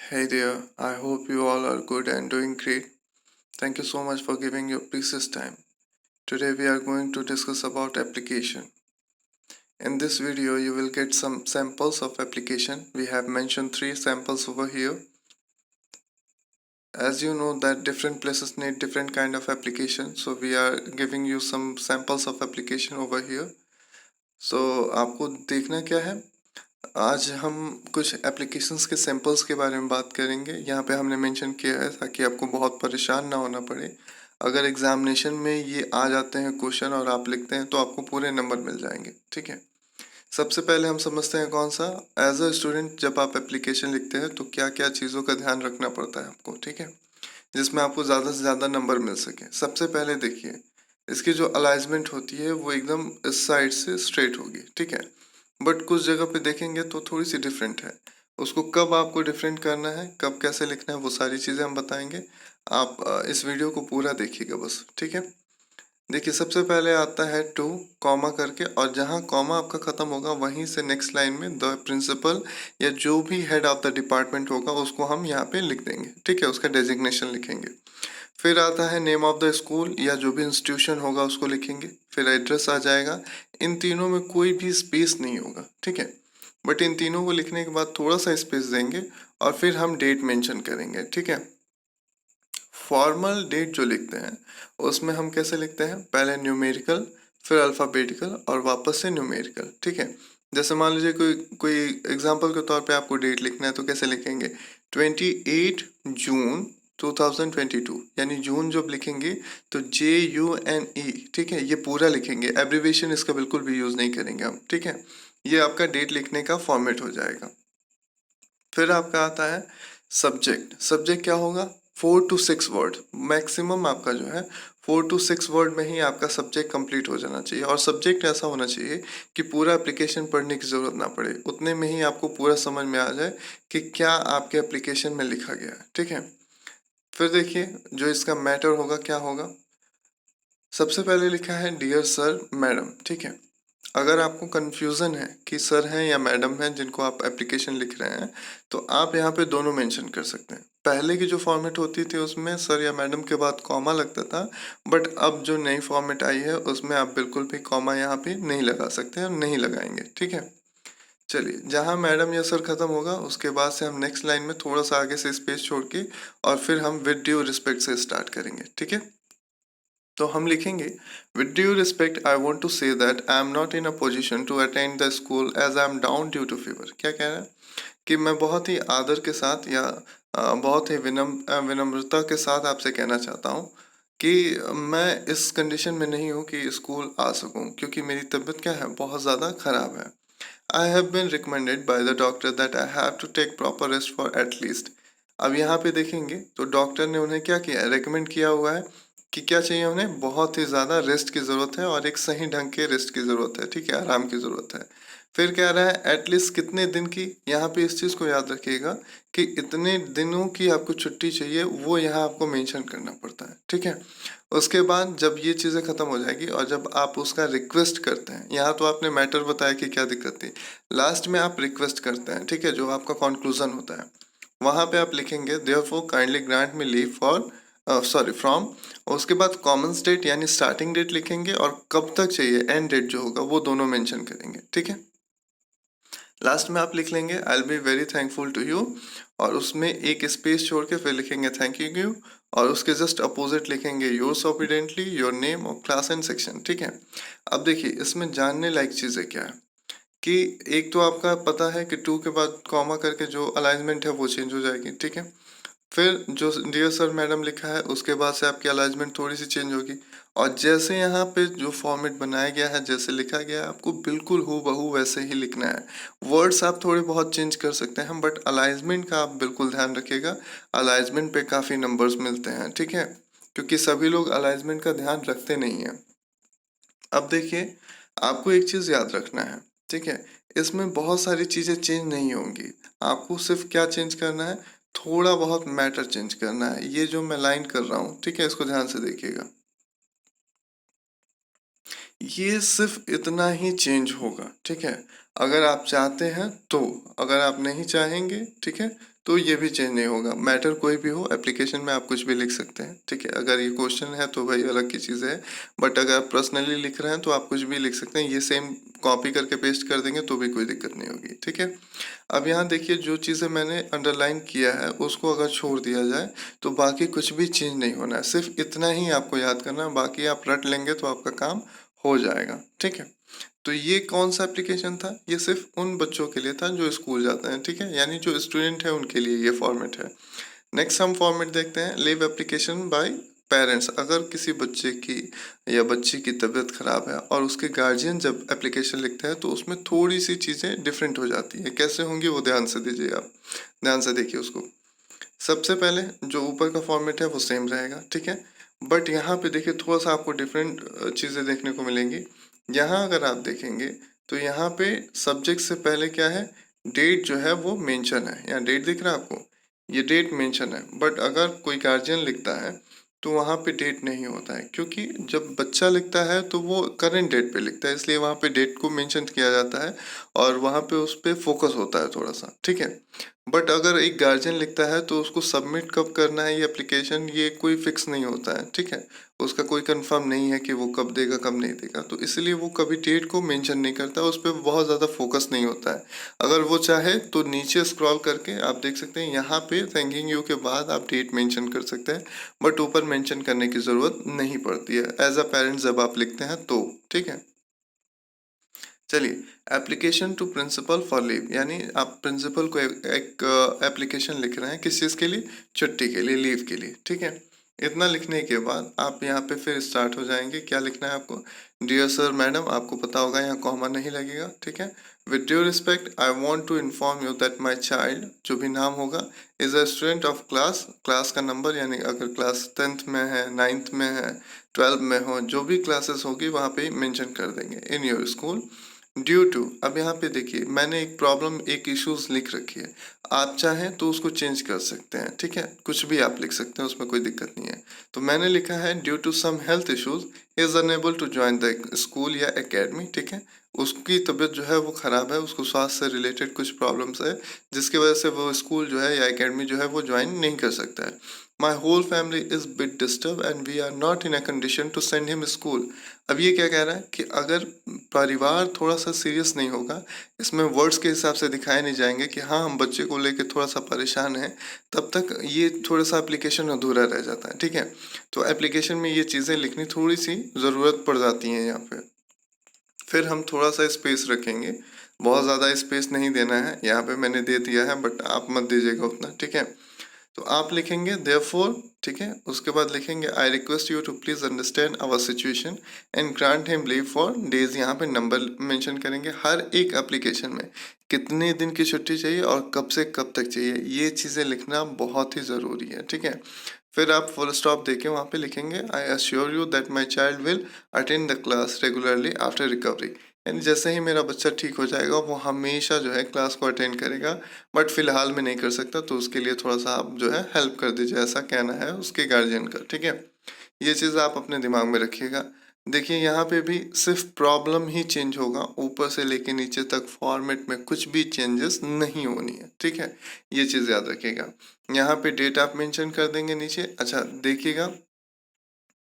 Hey there, I hope you all are good and doing great. Thank you so much for giving your precious time. Today we are going to discuss about application. In this video you will get some samples of application. We have mentioned 3 samples over here. As you know that different places need different kind of application, so we are giving you some samples of application over here. So आपको देखना क्या है, आज हम कुछ applications के samples के बारे में बात करेंगे। यहाँ पे हमने मेंशन किया है ताकि आपको बहुत परेशान ना होना पड़े। अगर एग्जामिनेशन में ये आ जाते हैं क्वेश्चन और आप लिखते हैं तो आपको पूरे नंबर मिल जाएंगे। ठीक है, सबसे पहले हम समझते हैं कौन सा। एज अ स्टूडेंट जब आप एप्लीकेशन लिखते हैं तो क्या क्या चीज़ों का ध्यान रखना पड़ता है आपको, ठीक है, जिसमें आपको ज़्यादा से ज़्यादा नंबर मिल सके। सबसे पहले देखिए, इसकी जो अलाइजमेंट होती है वो एकदम इस साइड से स्ट्रेट होगी, ठीक है। बट कुछ जगह पे देखेंगे तो थोड़ी सी डिफरेंट है। उसको कब आपको डिफरेंट करना है, कब कैसे लिखना है, वो सारी चीज़ें हम बताएंगे। आप इस वीडियो को पूरा देखिएगा बस, ठीक है। देखिए सबसे पहले आता है टू कॉमा करके, और जहाँ कॉमा आपका ख़त्म होगा वहीं से नेक्स्ट लाइन में द प्रिंसिपल या जो भी हेड ऑफ द डिपार्टमेंट होगा उसको हम यहाँ पे लिख देंगे, ठीक है, उसका डेजिग्नेशन लिखेंगे। फिर आता है नेम ऑफ द स्कूल या जो भी इंस्टीट्यूशन होगा उसको लिखेंगे। फिर एड्रेस आ जाएगा। इन तीनों में कोई भी स्पेस नहीं होगा, ठीक है, बट इन तीनों को लिखने के बाद थोड़ा सा स्पेस देंगे और फिर हम डेट मेंशन करेंगे, ठीक है। फॉर्मल डेट जो लिखते हैं उसमें हम कैसे लिखते हैं, पहले न्यूमेरिकल फिर अल्फ़ाबेटिकल और वापस से न्यूमेरिकल, ठीक है। जैसे मान लीजिए कोई कोई एग्जांपल के तौर पे आपको डेट लिखना है तो कैसे लिखेंगे, 28 जून 2022, यानी जून जब लिखेंगे तो JUNE, ठीक है, ये पूरा लिखेंगे, एब्रीविएशन इसका बिल्कुल भी यूज़ नहीं करेंगे हम, ठीक है। ये आपका डेट लिखने का फॉर्मेट हो जाएगा। फिर आपका आता है सब्जेक्ट। सब्जेक्ट क्या होगा, 4 to 6 वर्ड मैक्सिमम आपका जो है 4 to 6 वर्ड में ही आपका सब्जेक्ट कंप्लीट हो जाना चाहिए। और सब्जेक्ट ऐसा होना चाहिए कि पूरा एप्लीकेशन पढ़ने की ज़रूरत ना पड़े, उतने में ही आपको पूरा समझ में आ जाए कि क्या आपके एप्लीकेशन में लिखा गया है, ठीक है। फिर देखिए जो इसका मैटर होगा क्या होगा। सबसे पहले लिखा है डियर सर मैडम, ठीक है। अगर आपको कन्फ्यूज़न है कि सर हैं या मैडम हैं जिनको आप एप्लीकेशन लिख रहे हैं तो आप यहाँ पे दोनों मेंशन कर सकते हैं। पहले की जो फॉर्मेट होती थी उसमें सर या मैडम के बाद कॉमा लगता था, बट अब जो नई फॉर्मेट आई है उसमें आप बिल्कुल भी कॉमा यहाँ पे नहीं लगा सकते और नहीं लगाएंगे, ठीक है। चलिए, जहाँ मैडम या सर खत्म होगा उसके बाद से हम नेक्स्ट लाइन में थोड़ा सा आगे से स्पेस छोड़ के और फिर हम विद ड्यू रिस्पेक्ट से स्टार्ट करेंगे, ठीक है। तो हम लिखेंगे with due respect I want to say that I am not in a position to attend the school as I am down due to fever. क्या कह रहा है कि मैं बहुत ही आदर के साथ या बहुत ही विनम्रता के साथ आपसे कहना चाहता हूँ कि मैं इस कंडीशन में नहीं हूँ कि स्कूल आ सकूँ, क्योंकि मेरी तबीयत क्या है, बहुत ज़्यादा ख़राब है। I have been recommended by the doctor that I have to take proper rest for at least. अब यहाँ पे देखेंगे तो डॉक्टर ने उन्हें क्या किया है, रिकमेंड किया हुआ है कि क्या चाहिए उन्हें, बहुत ही ज़्यादा रेस्ट की ज़रूरत है और एक सही ढंग के रेस्ट की ज़रूरत है, ठीक है, आराम की ज़रूरत है। फिर कह रहा है एटलीस्ट कितने दिन की, यहाँ पे इस चीज़ को याद रखिएगा कि इतने दिनों की आपको छुट्टी चाहिए, वो यहाँ आपको मेंशन करना पड़ता है, ठीक है। उसके बाद जब ये चीज़ें ख़त्म हो जाएगी और जब आप उसका रिक्वेस्ट करते हैं, यहाँ तो आपने मैटर बताया कि क्या दिक्कत थी, लास्ट में आप रिक्वेस्ट करते हैं, ठीक है, जो आपका कंक्लूजन होता है वहाँ पे आप लिखेंगे therefore kindly grant me leave for from, उसके बाद कॉमन स्टेट यानी स्टार्टिंग डेट लिखेंगे और कब तक चाहिए एंड डेट जो होगा वो दोनों मेंशन करेंगे, ठीक है। लास्ट में आप लिख लेंगे I will be very thankful to you, और उसमें एक स्पेस छोड़ के फिर लिखेंगे थैंक यू, और उसके जस्ट अपोजिट लिखेंगे योर्स ऑबिडेंटली योर नेम और क्लास एंड सेक्शन, ठीक है। अब देखिए इसमें जानने लायक चीज़ें क्या है कि एक तो आपका पता है कि टू के बाद कॉमा करके जो अलाइनमेंट है वो चेंज हो जाएगी, ठीक है। फिर जो डियर सर मैडम लिखा है उसके बाद से आपकी अलाइनमेंट थोड़ी सी चेंज होगी, और जैसे यहाँ पे जो फॉर्मेट बनाया गया है, जैसे लिखा गया है, आपको बिल्कुल हूबहू वैसे ही लिखना है। वर्ड्स आप थोड़े बहुत चेंज कर सकते हैं बट अलाइनमेंट का आप बिल्कुल ध्यान रखिएगा। अलाइनमेंट पे काफ़ी नंबर्स मिलते हैं, ठीक है, क्योंकि सभी लोग अलाइनमेंट का ध्यान रखते नहीं हैं। अब देखिए आपको एक चीज़ याद रखना है, ठीक है, इसमें बहुत सारी चीज़ें चेंज नहीं होंगी। आपको सिर्फ क्या चेंज करना है, थोड़ा बहुत मैटर चेंज करना है। ये जो मैं लाइन कर रहा हूँ, ठीक है, इसको ध्यान से देखिएगा, ये सिर्फ इतना ही चेंज होगा, ठीक है। अगर आप चाहते हैं तो, अगर आप नहीं चाहेंगे, ठीक है, तो ये भी चेंज नहीं होगा। मैटर कोई भी हो, एप्लीकेशन में आप कुछ भी लिख सकते हैं, ठीक है। अगर ये क्वेश्चन है तो भाई अलग की चीज़ है, बट अगर आप पर्सनली लिख रहे हैं तो आप कुछ भी लिख सकते हैं। ये सेम कॉपी करके पेस्ट कर देंगे तो भी कोई दिक्कत नहीं होगी, ठीक है। अब यहाँ देखिए, जो चीज़ें मैंने अंडरलाइन किया है उसको अगर छोड़ दिया जाए तो बाकी कुछ भी चेंज नहीं होना है। सिर्फ इतना ही आपको याद करना है, बाकी आप रट लेंगे तो आपका काम हो जाएगा, ठीक है। तो ये कौन सा एप्लीकेशन था? ये सिर्फ उन बच्चों के लिए था जो स्कूल जाते हैं, ठीक है, यानी जो स्टूडेंट है उनके लिए ये फॉर्मेट है। नेक्स्ट हम फॉर्मेट देखते हैं, लीव एप्लीकेशन बाय पेरेंट्स। अगर किसी बच्चे की या बच्ची की तबीयत खराब है और उसके गार्जियन जब एप्लीकेशन लिखते हैं तो उसमें थोड़ी सी चीज़ें डिफरेंट हो जाती है। कैसे होंगी वो ध्यान से दीजिए, आप ध्यान से देखिए उसको। सबसे पहले जो ऊपर का फॉर्मेट है वो सेम रहेगा, ठीक है, बट यहाँ पे देखिए थोड़ा सा आपको डिफरेंट चीज़ें देखने को मिलेंगी। यहाँ अगर आप देखेंगे तो यहाँ पे सब्जेक्ट से पहले क्या है, डेट जो है वो मेंशन है। यहाँ डेट दिख रहा है आपको, ये डेट मेंशन है, बट अगर कोई गार्जियन लिखता है तो वहाँ पे डेट नहीं होता है, क्योंकि जब बच्चा लिखता है तो वो करंट डेट पे लिखता है, इसलिए वहाँ पे डेट को मेंशन किया जाता है और वहाँ पे उस पर फोकस होता है थोड़ा सा, ठीक है। बट अगर एक गार्जियन लिखता है तो उसको सबमिट कब करना है ये एप्लीकेशन, ये कोई फिक्स नहीं होता है, ठीक है। उसका कोई कंफर्म नहीं है कि वो कब देगा कब नहीं देगा, तो इसलिए वो कभी डेट को मेंशन नहीं करता, उस पर बहुत ज़्यादा फोकस नहीं होता है। अगर वो चाहे तो नीचे स्क्रॉल करके आप देख सकते हैं, यहाँ पे थैंकिंग यू के बाद आप डेट मेंशन कर सकते हैं, बट ऊपर मेंशन करने की ज़रूरत नहीं पड़ती है एज अ पेरेंट जब आप लिखते हैं तो, ठीक है। चलिए, application to principal for leave, यानी आप प्रिंसिपल को एक एप्लीकेशन लिख रहे हैं किस चीज़ के लिए, छुट्टी के लिए, लीव के लिए, ठीक है। इतना लिखने के बाद आप यहाँ पे फिर स्टार्ट हो जाएंगे। क्या लिखना है आपको, डियर सर मैडम, आपको पता होगा यहाँ कॉमा नहीं लगेगा, ठीक है। With due respect I want to inform you that my child, जो भी नाम होगा, is a student of class, class का नंबर, यानी अगर क्लास 10th में है, 9th में है, 12 में हो, जो भी क्लासेस होगी वहाँ पे मेंशन कर देंगे in your school. Due to, अब यहाँ पे देखिए मैंने एक प्रॉब्लम, एक इश्यूज लिख रखी है, आप चाहें तो उसको चेंज कर सकते हैं, ठीक है, कुछ भी आप लिख सकते हैं, उसमें कोई दिक्कत नहीं है। तो मैंने लिखा है due to some health issues is unable to join the school या एकेडमी, ठीक है। उसकी तबीयत जो है वो ख़राब है, उसको स्वास्थ्य से रिलेटेड कुछ प्रॉब्लम्स है जिसकी वजह से वो स्कूल जो है या एकेडमी जो है वो ज्वाइन नहीं कर सकता है। My whole family is bit disturb and we are not in a condition to send him school. अब ये क्या कह रहा है कि अगर परिवार थोड़ा सा सीरियस नहीं होगा, इसमें वर्ड्स के हिसाब से दिखाए नहीं जाएंगे कि हाँ हम बच्चे को लेके थोड़ा सा परेशान हैं, तब तक ये थोड़ा सा एप्लीकेशन अधूरा रह जाता है, ठीक है। तो एप्लीकेशन में ये चीज़ें लिखनी थोड़ी सी ज़रूरत पड़ जाती हैं यहाँ पे। फिर हम थोड़ा सा स्पेस रखेंगे, बहुत ज़्यादा स्पेस नहीं देना है, यहाँ पे मैंने दे दिया है बट आप मत दीजिएगा उतना, ठीक है। तो आप लिखेंगे देयरफॉर, ठीक है, उसके बाद लिखेंगे I request you to please understand our situation and grant him leave for days, यहाँ पे नंबर मेंशन करेंगे हर एक एप्लीकेशन में कितने दिन की छुट्टी चाहिए और कब से कब तक चाहिए, ये चीज़ें लिखना बहुत ही ज़रूरी है, ठीक है। फिर आप फुल स्टॉप देके वहाँ पे लिखेंगे I assure you that my child will attend the class regularly after recovery, यानी जैसे ही मेरा बच्चा ठीक हो जाएगा वो हमेशा जो है क्लास को अटेंड करेगा, बट फिलहाल में नहीं कर सकता, तो उसके लिए थोड़ा सा आप जो है हेल्प कर दीजिए, ऐसा कहना है उसके गार्जियन का, ठीक है। ये चीज़ आप अपने दिमाग में रखिएगा। देखिए यहाँ पे भी सिर्फ प्रॉब्लम ही चेंज होगा, ऊपर से लेके नीचे तक फॉर्मेट में कुछ भी चेंजेस नहीं होनी है, ठीक है, ये चीज़ याद रखिएगा। यहाँ पे डेट आप मेंशन कर देंगे नीचे। अच्छा देखिएगा,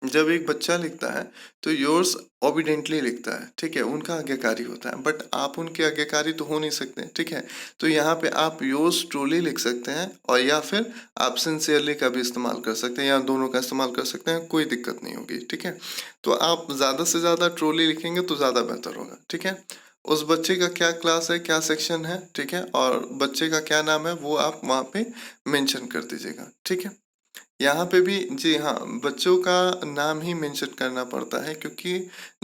जब एक बच्चा लिखता है तो योर्स ओबिडेंटली लिखता है, ठीक है, उनका आज्ञाकारी होता है, बट आप उनके आज्ञाकारी तो हो नहीं सकते, ठीक है। तो यहाँ पे आप योर्स ट्रूली लिख सकते हैं और या फिर आप सिंसियरली का भी इस्तेमाल कर सकते हैं, या दोनों का इस्तेमाल कर सकते हैं, कोई दिक्कत नहीं होगी, ठीक है। तो आप ज़्यादा से ज़्यादा ट्रूली लिखेंगे तो ज़्यादा बेहतर होगा, ठीक है। उस बच्चे का क्या क्लास है, क्या सेक्शन है, ठीक है, और बच्चे का क्या नाम है वो आप वहाँ पे मेंशन कर दीजिएगा, ठीक है। यहाँ पे भी जी हाँ, बच्चों का नाम ही मेंशन करना पड़ता है, क्योंकि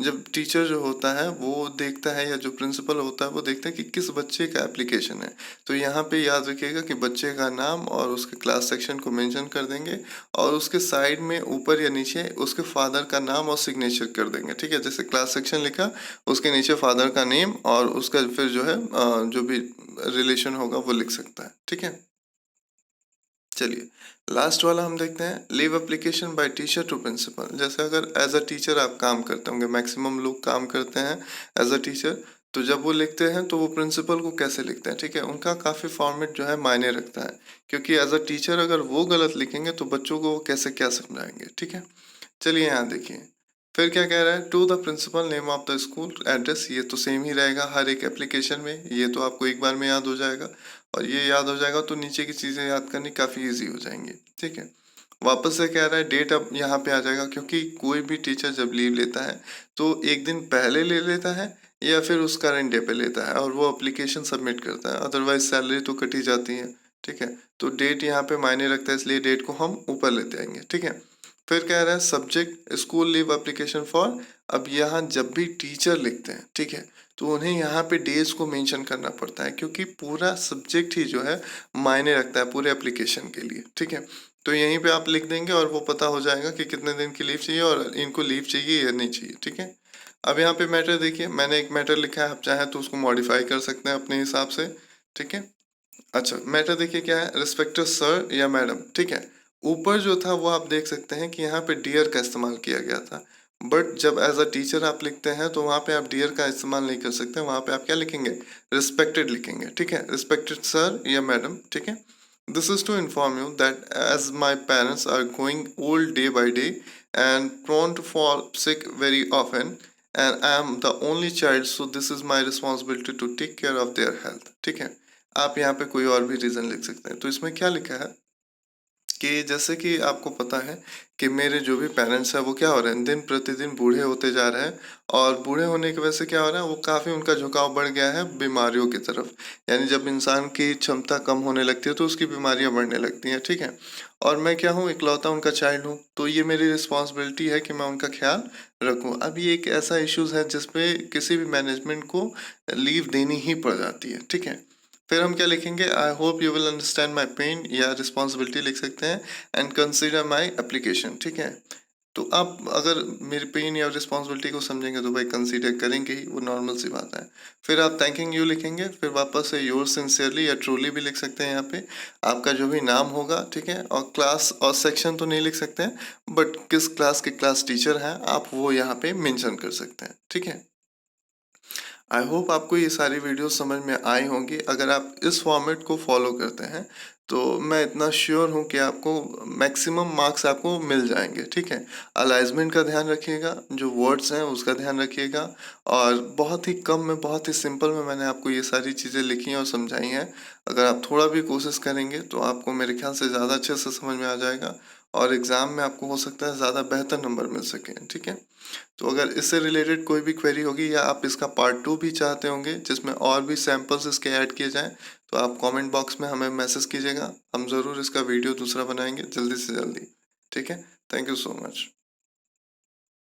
जब टीचर जो होता है वो देखता है, या जो प्रिंसिपल होता है वो देखता है कि किस बच्चे का एप्लीकेशन है। तो यहाँ पे याद रखिएगा कि बच्चे का नाम और उसके क्लास सेक्शन को मेंशन कर देंगे, और उसके साइड में ऊपर या नीचे उसके फादर का नाम और सिग्नेचर कर देंगे, ठीक है। जैसे क्लास सेक्शन लिखा, उसके नीचे फादर का नेम और उसका फिर जो है जो भी रिलेशन होगा वो लिख सकता है, ठीक है। चलिए, लास्ट वाला हम देखते हैं, leave application by teacher to principal. जैसे अगर एज अ टीचर आप काम करते होंगे, मैक्सिमम लोग काम करते हैं एज अ टीचर, तो जब वो लिखते हैं तो वो प्रिंसिपल को कैसे लिखते हैं, ठीक है, उनका काफ़ी फॉर्मेट जो है मायने रखता है, क्योंकि एज अ टीचर अगर वो गलत लिखेंगे तो बच्चों को वो कैसे क्या समझाएंगे, ठीक है। चलिए यहाँ देखिए, फिर क्या कह रहा है, to the principal, name of the school, address, ये तो सेम ही रहेगा हर एक एप्लीकेशन में, ये तो आपको एक बार में याद हो जाएगा, और ये याद हो जाएगा तो नीचे की चीज़ें याद करनी काफ़ी ईजी हो जाएंगी, ठीक है। वापस से कह रहा है डेट, अब यहाँ पे आ जाएगा, क्योंकि कोई भी टीचर जब लीव लेता है तो एक दिन पहले ले लेता है या फिर उस करंट डे पे लेता है और वो एप्लीकेशन सबमिट करता है, अदरवाइज सैलरी तो कटी जाती है, ठीक है। तो डेट यहाँ पे मायने रखता है, इसलिए डेट को हम ऊपर लेते आएंगे, ठीक है। फिर कह रहा है subject school leave application for, अब यहाँ जब भी टीचर लिखते हैं, ठीक है, तो उन्हें यहाँ पे डेज को मेंशन करना पड़ता है, क्योंकि पूरा सब्जेक्ट ही जो है मायने रखता है पूरे एप्लीकेशन के लिए, ठीक है। तो यहीं पे आप लिख देंगे और वो पता हो जाएगा कि कितने दिन की लीव चाहिए और इनको लीव चाहिए या नहीं चाहिए, ठीक है। अब यहाँ पे मैटर देखिए, मैंने एक मैटर लिखा है, आप चाहें तो उसको मॉडिफाई कर सकते हैं अपने हिसाब से, ठीक है। अच्छा, मैटर देखिए क्या है, रिस्पेक्टेड सर या मैडम, ठीक है। ऊपर जो था वो आप देख सकते हैं कि यहाँ पे डियर का इस्तेमाल किया गया था, बट जब एज अ टीचर आप लिखते हैं तो वहाँ पे आप डियर का इस्तेमाल नहीं कर सकते, वहाँ पे आप क्या लिखेंगे, रिस्पेक्टेड लिखेंगे, ठीक है, रिस्पेक्टेड सर या मैडम, ठीक है। This is to inform you that as my parents are going old day by day and prone to fall sick very often and I am the only child, so this is my responsibility to take care of their health, ठीक है। आप यहाँ पे कोई और भी reason लिख सकते हैं। तो इसमें क्या लिखा है कि जैसे कि आपको पता है कि मेरे जो भी पेरेंट्स हैं वो क्या हो रहे हैं, दिन प्रतिदिन बूढ़े होते जा रहे हैं, और बूढ़े होने की वजह से क्या हो रहा है, वो काफ़ी उनका झुकाव बढ़ गया है बीमारियों की तरफ, यानी जब इंसान की क्षमता कम होने लगती है तो उसकी बीमारियां बढ़ने लगती हैं, ठीक है। और मैं क्या हूँ, इकलौता उनका चाइल्ड हूँ, तो ये मेरी रिस्पॉन्सिबिलिटी है कि मैं उनका ख्याल रखूँ। अब ये एक ऐसा इश्यूज है जिसपे किसी भी मैनेजमेंट को लीव देनी ही पड़ जाती है, ठीक है। फिर हम क्या लिखेंगे, I hope you will understand my pain, या रिस्पॉन्सिबिलिटी लिख सकते हैं, एंड कंसिडर माई एप्लीकेशन, ठीक है। तो आप अगर मेरे पेन या रिस्पॉन्सिबिलिटी को समझेंगे तो भाई कंसीडर करेंगे ही, वो नॉर्मल सी बात है। फिर आप थैंकिंग यू लिखेंगे, फिर वापस से योर सिंसियरली या ट्रूली भी लिख सकते हैं यहाँ पे, आपका जो भी नाम होगा, ठीक है, और क्लास और सेक्शन तो नहीं लिख सकते हैं, बट किस क्लास के क्लास टीचर हैं आप वो यहाँ पे मेंशन कर सकते हैं, ठीक है। आई होप आपको ये सारी वीडियो समझ में आई होंगी। अगर आप इस फॉर्मेट को फॉलो करते हैं तो मैं इतना श्योर हूँ कि आपको मैक्सिमम मार्क्स आपको मिल जाएंगे, ठीक है। अलाइजमेंट का ध्यान रखिएगा, जो वर्ड्स हैं उसका ध्यान रखिएगा, और बहुत ही कम में, बहुत ही सिंपल में मैंने आपको ये सारी चीज़ें लिखी हैं और समझाई हैं। अगर आप थोड़ा भी कोशिश करेंगे तो आपको मेरे ख्याल से ज़्यादा अच्छे से समझ में आ जाएगा, और एग्ज़ाम में आपको हो सकता है ज़्यादा बेहतर नंबर मिल सके, ठीक है। तो अगर इससे रिलेटेड कोई भी क्वेरी होगी, या आप इसका पार्ट 2 भी चाहते होंगे जिसमें और भी सैम्पल्स इसके ऐड किए जाएं, तो आप कमेंट बॉक्स में हमें मैसेज कीजिएगा, हम ज़रूर इसका वीडियो दूसरा बनाएंगे जल्दी से जल्दी, ठीक है। Thank you so much.